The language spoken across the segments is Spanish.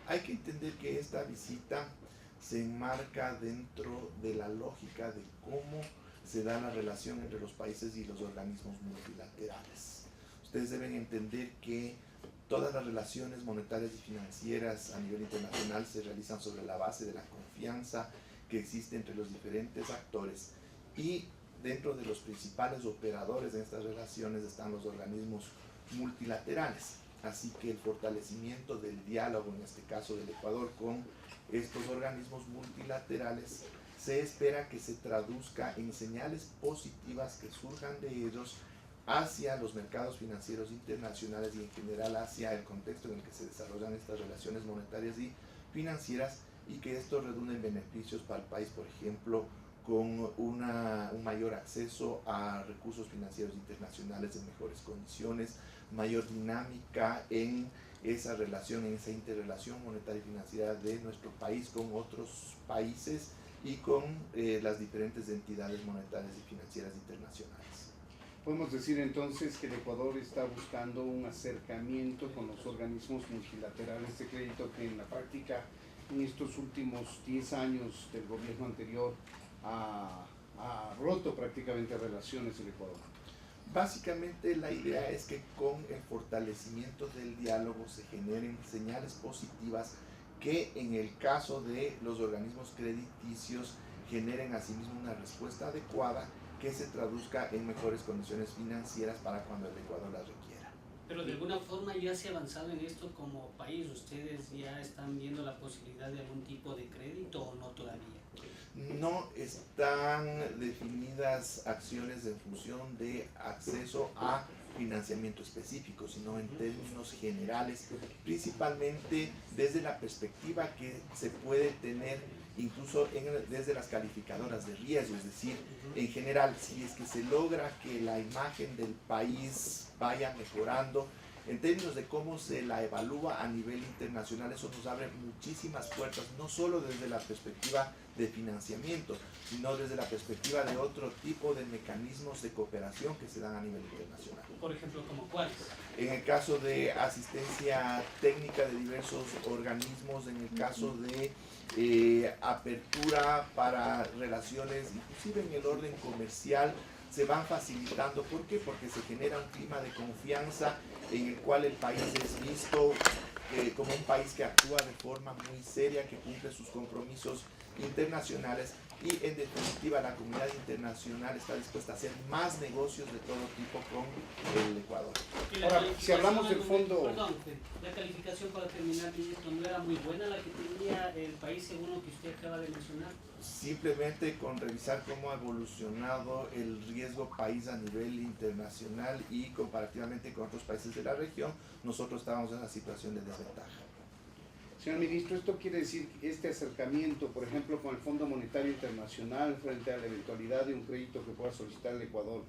Hay que entender que esta visita se enmarca dentro de la lógica de cómo se da la relación entre los países y los organismos multilaterales. Ustedes deben entender que todas las relaciones monetarias y financieras a nivel internacional se realizan sobre la base de la confianza que existe entre los diferentes actores, y dentro de los principales operadores de estas relaciones están los organismos multilaterales. Así que el fortalecimiento del diálogo, en este caso del Ecuador, con estos organismos multilaterales, se espera que se traduzca en señales positivas que surjan de ellos hacia los mercados financieros internacionales y en general hacia el contexto en el que se desarrollan estas relaciones monetarias y financieras, y que esto redunda en beneficios para el país, por ejemplo, con un mayor acceso a recursos financieros internacionales en mejores condiciones, mayor dinámica en esa relación, en esa interrelación monetaria y financiera de nuestro país con otros países y con las diferentes entidades monetarias y financieras internacionales. Podemos decir entonces que el Ecuador está buscando un acercamiento con los organismos multilaterales de crédito que en la práctica en estos últimos 10 años del gobierno anterior ha roto prácticamente relaciones del Ecuador. Básicamente la idea es que con el fortalecimiento del diálogo se generen señales positivas que en el caso de los organismos crediticios generen asimismo una respuesta adecuada que se traduzca en mejores condiciones financieras para cuando el Ecuador las requiera. Pero de alguna forma ya se ha avanzado en esto como país. ¿Ustedes ya están viendo la posibilidad de algún tipo de crédito o no todavía? No están definidas acciones en función de acceso a financiamiento específico, sino en términos generales, principalmente desde la perspectiva que se puede tener incluso desde las calificadoras de riesgo, es decir, en general, si es que se logra que la imagen del país vaya mejorando, en términos de cómo se la evalúa a nivel internacional, eso nos abre muchísimas puertas, no solo desde la perspectiva de financiamiento, sino desde la perspectiva de otro tipo de mecanismos de cooperación que se dan a nivel internacional. Por ejemplo, ¿como cuáles? En el caso de asistencia técnica de diversos organismos, en el caso de apertura para relaciones, inclusive en el orden comercial, se van facilitando. ¿Por qué? Porque se genera un clima de confianza en el cual el país es visto como un país que actúa de forma muy seria, que cumple sus compromisos internacionales, y en definitiva la comunidad internacional está dispuesta a hacer más negocios de todo tipo con el Ecuador. Ahora, si hablamos del fondo... Perdón, la calificación, para terminar, ministro, ¿no era muy buena la que tenía el país según lo que usted acaba de mencionar? Simplemente con revisar cómo ha evolucionado el riesgo país a nivel internacional y comparativamente con otros países de la región, nosotros estábamos en una situación de desventaja. Señor ministro, esto quiere decir que este acercamiento, por ejemplo, con el Fondo Monetario Internacional frente a la eventualidad de un crédito que pueda solicitar el Ecuador,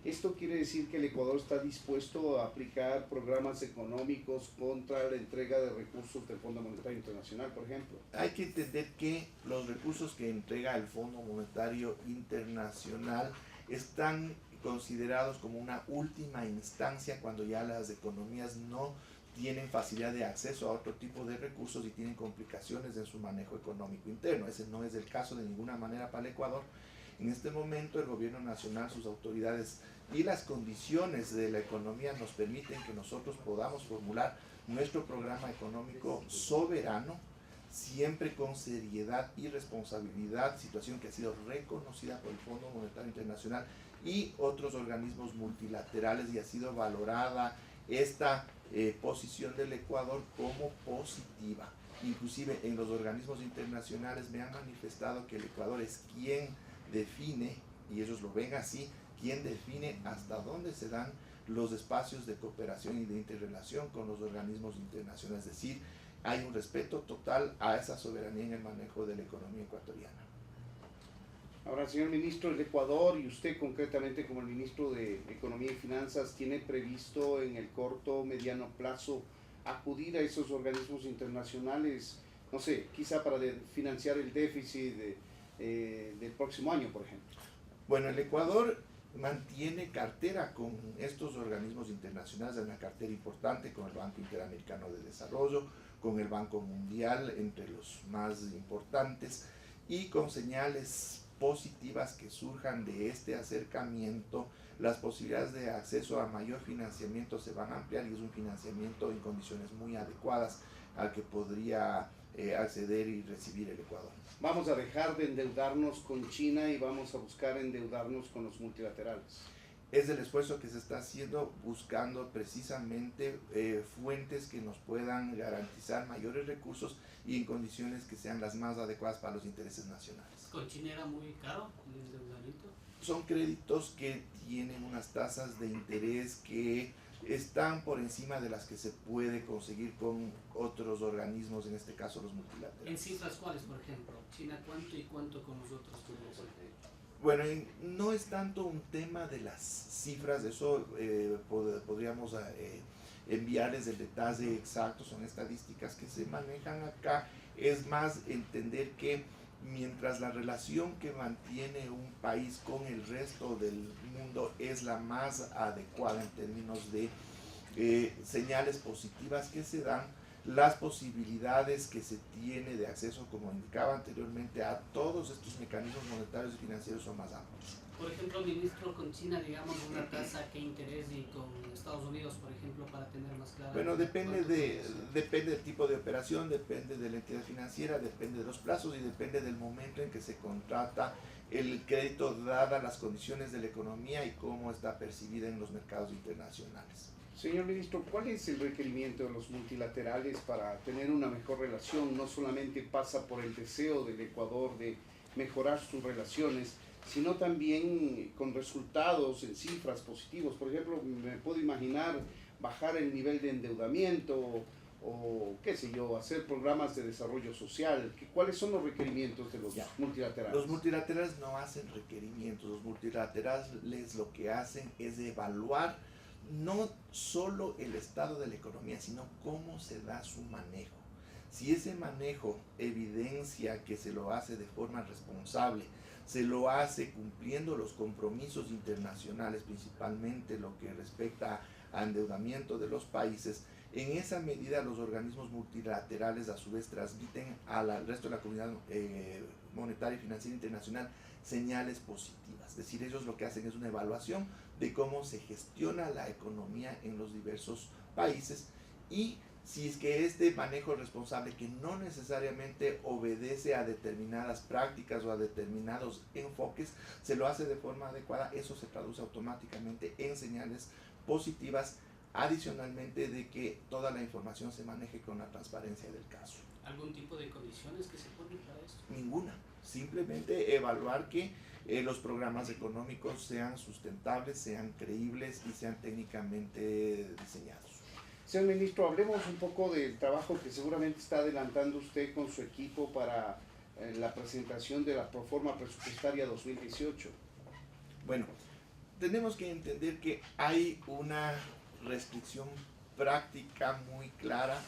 ¿esto quiere decir que el Ecuador está dispuesto a aplicar programas económicos contra la entrega de recursos del Fondo Monetario Internacional, por ejemplo? Hay que entender que los recursos que entrega el Fondo Monetario Internacional están considerados como una última instancia cuando ya las economías no tienen facilidad de acceso a otro tipo de recursos y tienen complicaciones en su manejo económico interno. Ese no es el caso de ninguna manera para el Ecuador. En este momento el gobierno nacional, sus autoridades y las condiciones de la economía nos permiten que nosotros podamos formular nuestro programa económico soberano, siempre con seriedad y responsabilidad, situación que ha sido reconocida por el Fondo Monetario Internacional y otros organismos multilaterales, y ha sido valorada esta posición del Ecuador como positiva. Inclusive en los organismos internacionales me han manifestado que el Ecuador es quien define, y ellos lo ven así, quien define hasta dónde se dan los espacios de cooperación y de interrelación con los organismos internacionales. Es decir, hay un respeto total a esa soberanía en el manejo de la economía ecuatoriana. Ahora, señor ministro, el Ecuador y usted concretamente como el ministro de Economía y Finanzas, ¿tiene previsto en el corto o mediano plazo acudir a esos organismos internacionales, no sé, quizá para financiar el déficit del próximo año, por ejemplo? Bueno, el Ecuador mantiene cartera con estos organismos internacionales, una cartera importante con el Banco Interamericano de Desarrollo, con el Banco Mundial, entre los más importantes, y con señales positivas que surjan de este acercamiento, las posibilidades de acceso a mayor financiamiento se van a ampliar, y es un financiamiento en condiciones muy adecuadas al que podría acceder y recibir el Ecuador. Vamos a dejar de endeudarnos con China y vamos a buscar endeudarnos con los multilaterales. Es el esfuerzo que se está haciendo buscando precisamente fuentes que nos puedan garantizar mayores recursos y en condiciones que sean las más adecuadas para los intereses nacionales. ¿Con China era muy caro el endeudamiento? Son créditos que tienen unas tasas de interés que están por encima de las que se puede conseguir con otros organismos, en este caso los multilaterales. ¿En cifras cuáles, por ejemplo? ¿China cuánto y cuánto con nosotros? Bueno, no es tanto un tema de las cifras, eso podríamos enviarles el detalle exacto, son estadísticas que se manejan acá, es más entender que mientras la relación que mantiene un país con el resto del mundo es la más adecuada en términos de señales positivas que se dan, las posibilidades que se tiene de acceso, como indicaba anteriormente, a todos estos mecanismos monetarios y financieros son más amplios. Por ejemplo, ministro, con China, digamos, una tasa, ¿qué interés? Y con Estados Unidos, por ejemplo, para tener más claro. Bueno, depende del tipo de operación, depende de la entidad financiera, depende de los plazos y depende del momento en que se contrata el crédito, dadas las condiciones de la economía y cómo está percibida en los mercados internacionales. Señor ministro, ¿cuál es el requerimiento de los multilaterales para tener una mejor relación? No solamente pasa por el deseo del Ecuador de mejorar sus relaciones, sino también con resultados en cifras positivos. Por ejemplo, me puedo imaginar bajar el nivel de endeudamiento o qué sé yo, hacer programas de desarrollo social. ¿Cuáles son los requerimientos de los multilaterales? Los multilaterales no hacen requerimientos, los multilaterales lo que hacen es evaluar no solo el estado de la economía, sino cómo se da su manejo. Si ese manejo evidencia que se lo hace de forma responsable, se lo hace cumpliendo los compromisos internacionales, principalmente lo que respecta a endeudamiento de los países, en esa medida los organismos multilaterales a su vez transmiten al resto de la comunidad monetaria y financiera internacional señales positivas. Es decir, ellos lo que hacen es una evaluación de cómo se gestiona la economía en los diversos países, y si es que este manejo responsable, que no necesariamente obedece a determinadas prácticas o a determinados enfoques, se lo hace de forma adecuada, eso se traduce automáticamente en señales positivas, adicionalmente de que toda la información se maneje con la transparencia del caso. ¿Algún tipo de condiciones que se ponen para esto? Ninguna, simplemente evaluar que los programas económicos sean sustentables, sean creíbles y sean técnicamente diseñados. Señor ministro, hablemos un poco del trabajo que seguramente está adelantando usted con su equipo para la presentación de la Proforma Presupuestaria 2018. Bueno, tenemos que entender que hay una restricción práctica muy clara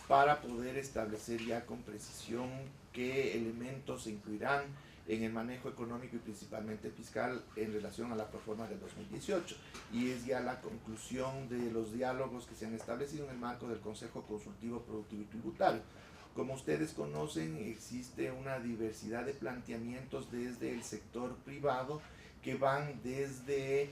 para poder establecer ya con precisión qué elementos se incluirán en el manejo económico y principalmente fiscal en relación a la proforma del 2018, y es ya la conclusión de los diálogos que se han establecido en el marco del Consejo Consultivo Productivo y Tributario. Como ustedes conocen, existe una diversidad de planteamientos desde el sector privado que van desde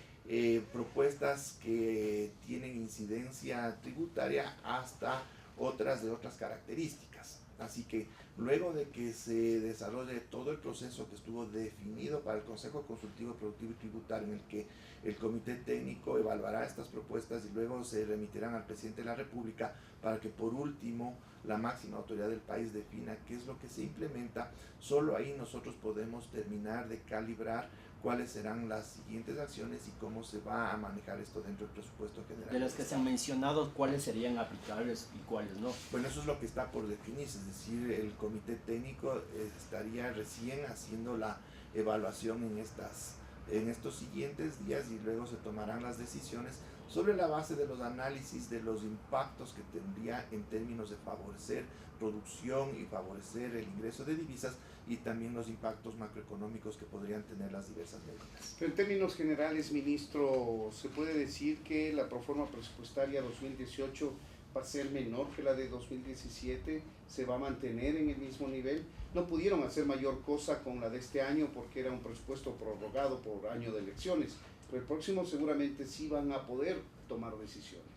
propuestas que tienen incidencia tributaria hasta otras de otras características. Así que luego de que se desarrolle todo el proceso que estuvo definido para el Consejo Consultivo Productivo y Tributario, en el que el Comité Técnico evaluará estas propuestas y luego se remitirán al Presidente de la República para que por último la máxima autoridad del país defina qué es lo que se implementa, solo ahí nosotros podemos terminar de calibrar cuáles serán las siguientes acciones y cómo se va a manejar esto dentro del presupuesto general. De los que se han mencionado, ¿cuáles serían aplicables y cuáles no? Bueno, eso es lo que está por definirse, es decir, el comité técnico estaría recién haciendo la evaluación en estos siguientes días y luego se tomarán las decisiones sobre la base de los análisis de los impactos que tendría en términos de favorecer producción y favorecer el ingreso de divisas y también los impactos macroeconómicos que podrían tener las diversas medidas. Pero en términos generales, ministro, ¿se puede decir que la proforma presupuestaria 2018 va a ser menor que la de 2017? ¿Se va a mantener en el mismo nivel? No pudieron hacer mayor cosa con la de este año porque era un presupuesto prorrogado por año de elecciones, pero el próximo seguramente sí van a poder tomar decisiones.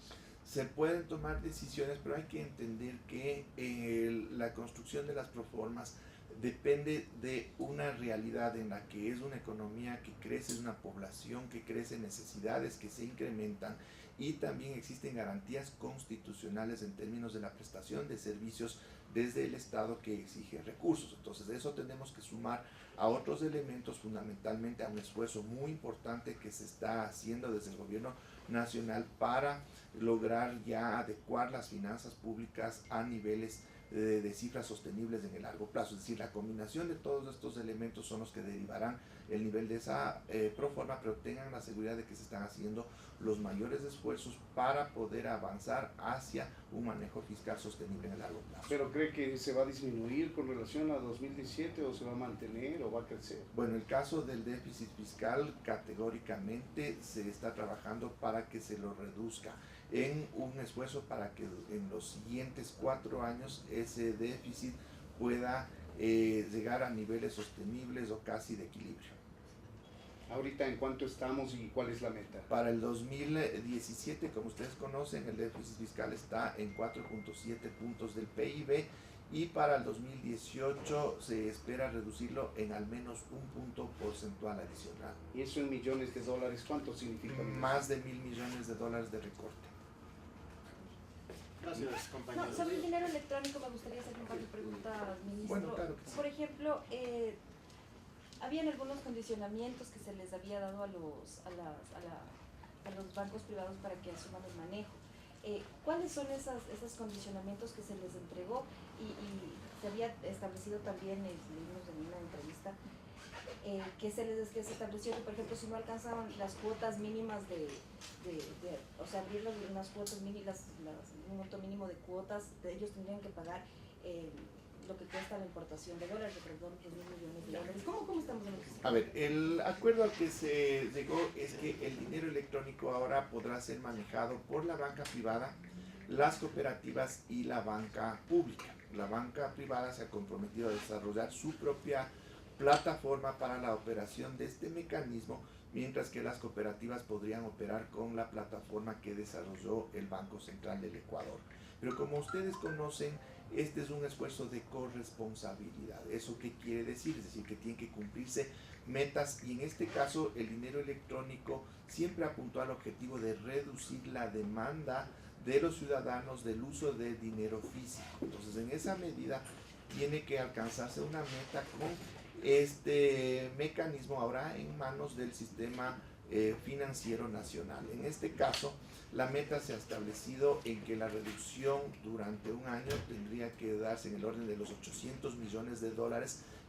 Se pueden tomar decisiones, pero hay que entender que la construcción de las proformas depende de una realidad en la que es una economía que crece, es una población que crece, necesidades que se incrementan y también existen garantías constitucionales en términos de la prestación de servicios desde el Estado que exige recursos. Entonces eso tenemos que sumar a otros elementos, fundamentalmente a un esfuerzo muy importante que se está haciendo desde el gobierno nacional para lograr ya adecuar las finanzas públicas a niveles de cifras sostenibles en el largo plazo. Es decir, la combinación de todos estos elementos son los que derivarán el nivel de esa proforma, pero tengan la seguridad de que se están haciendo los mayores esfuerzos para poder avanzar hacia un manejo fiscal sostenible en el largo plazo. ¿Pero cree que se va a disminuir con relación a 2017 o se va a mantener o va a crecer? Bueno, el caso del déficit fiscal categóricamente se está trabajando para que se lo reduzca en un esfuerzo para que en los siguientes 4 años ese déficit pueda llegar a niveles sostenibles o casi de equilibrio. Ahorita, ¿en cuánto estamos y cuál es la meta? Para el 2017, como ustedes conocen, el déficit fiscal está en 4.7 puntos del PIB y para el 2018 se espera reducirlo en al menos un punto porcentual adicional. ¿Y eso en millones de dólares cuánto significa? Más de $1.000 millones de recorte. Gracias, compañero. No, sobre el dinero electrónico me gustaría hacer un par de preguntas, ministro. Bueno, claro que sí. Por ejemplo, habían algunos condicionamientos que se les había dado a los bancos privados para que asuman el manejo. ¿Cuáles son esos condicionamientos que se les entregó? Y se había establecido también, leímos en una entrevista, que se estableció que, por ejemplo, si no alcanzaban las cuotas mínimas o sea, abrir unas cuotas mínimas, un monto mínimo de cuotas, ellos tendrían que pagar lo que cuesta la importación de dólares, perdón, $2.000 millones de dólares. ¿Cómo estamos en eso? A ver, el acuerdo al que se llegó es que el dinero electrónico ahora podrá ser manejado por la banca privada, las cooperativas y la banca pública. La banca privada se ha comprometido a desarrollar su propia plataforma para la operación de este mecanismo, mientras que las cooperativas podrían operar con la plataforma que desarrolló el Banco Central del Ecuador. Pero como ustedes conocen, este es un esfuerzo de corresponsabilidad. ¿Eso qué quiere decir? Es decir, que tienen que cumplirse metas y en este caso el dinero electrónico siempre apuntó al objetivo de reducir la demanda de los ciudadanos del uso de dinero físico. Entonces, en esa medida tiene que alcanzarse una meta con este mecanismo ahora en manos del sistema financiero nacional. En este caso, la meta se ha establecido en que la reducción durante un año tendría que darse en el orden de los $800 millones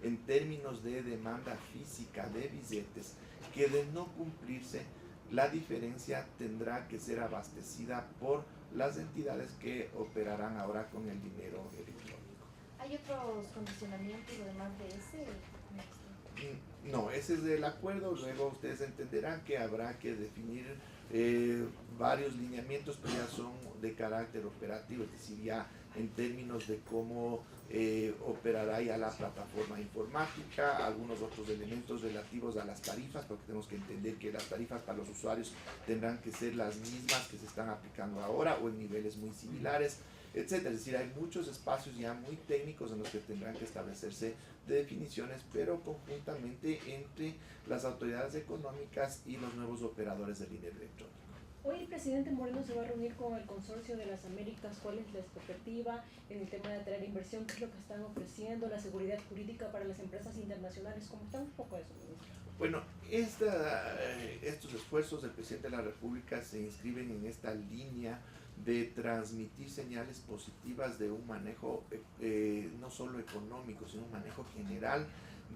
en términos de demanda física de billetes, que de no cumplirse, la diferencia tendrá que ser abastecida por las entidades que operarán ahora con el dinero electrónico. ¿Hay otros condicionamientos además de ese? No, ese es el acuerdo. Luego ustedes entenderán que habrá que definir varios lineamientos, pero ya son de carácter operativo, es decir, ya en términos de cómo operará ya la plataforma informática, algunos otros elementos relativos a las tarifas, porque tenemos que entender que las tarifas para los usuarios tendrán que ser las mismas que se están aplicando ahora o en niveles muy similares, etcétera. Es decir, hay muchos espacios ya muy técnicos en los que tendrán que establecerse definiciones, pero conjuntamente entre las autoridades económicas y los nuevos operadores del dinero electrónico. Hoy el presidente Moreno se va a reunir con el Consorcio de las Américas. ¿Cuál es la expectativa en el tema de atraer inversión? ¿Qué es lo que están ofreciendo? ¿La seguridad jurídica para las empresas internacionales? ¿Cómo está un poco eso, ministro? Bueno, estos esfuerzos del presidente de la República se inscriben en esta línea de transmitir señales positivas de un manejo no solo económico, sino un manejo general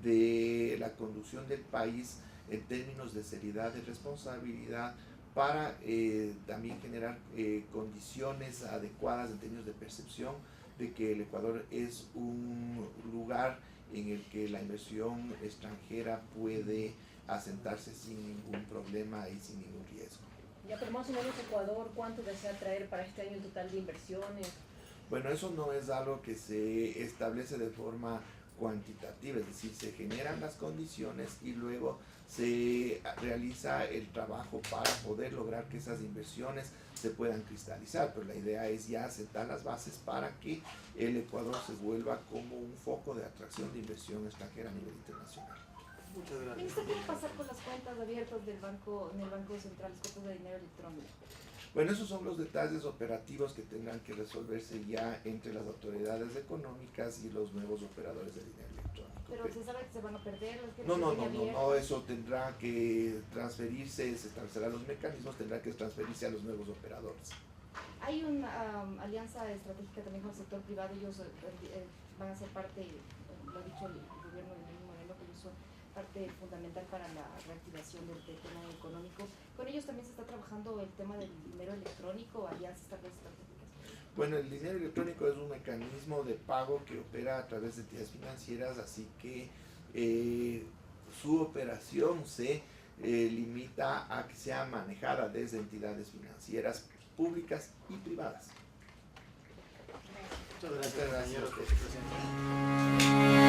de la conducción del país en términos de seriedad y responsabilidad para también generar condiciones adecuadas en términos de percepción de que el Ecuador es un lugar en el que la inversión extranjera puede asentarse sin ningún problema y sin ningún riesgo. Ya, pero más o menos Ecuador, ¿cuánto desea traer para este año en total de inversiones? Bueno, eso no es algo que se establece de forma cuantitativa, es decir, se generan las condiciones y luego se realiza el trabajo para poder lograr que esas inversiones se puedan cristalizar, pero la idea es ya sentar las bases para que el Ecuador se vuelva como un foco de atracción de inversión extranjera a nivel internacional. Muchas gracias. Ministro, ¿qué va a pasar con las cuentas abiertas del banco, en el Banco Central, las cuentas de dinero electrónico? Bueno, esos son los detalles operativos que tendrán que resolverse ya entre las autoridades económicas y los nuevos operadores de dinero electrónico. Pero se sabe que se van a perder. Es que No, eso tendrá que transferirse, se establecerán los mecanismos, tendrá que transferirse a los nuevos operadores. Hay una alianza estratégica también con el sector privado, ellos van a ser parte, lo ha dicho el gobierno de Lenín Moreno, que ellos son parte fundamental para la reactivación del tema económico. Con ellos también se está trabajando el tema del dinero electrónico, alianzas tal vez estratégicas. Bueno, el dinero electrónico es un mecanismo de pago que opera a través de entidades financieras, así que su operación se limita a que sea manejada desde entidades financieras públicas y privadas. Muchas gracias, Muchas gracias. compañeros, por su presencia.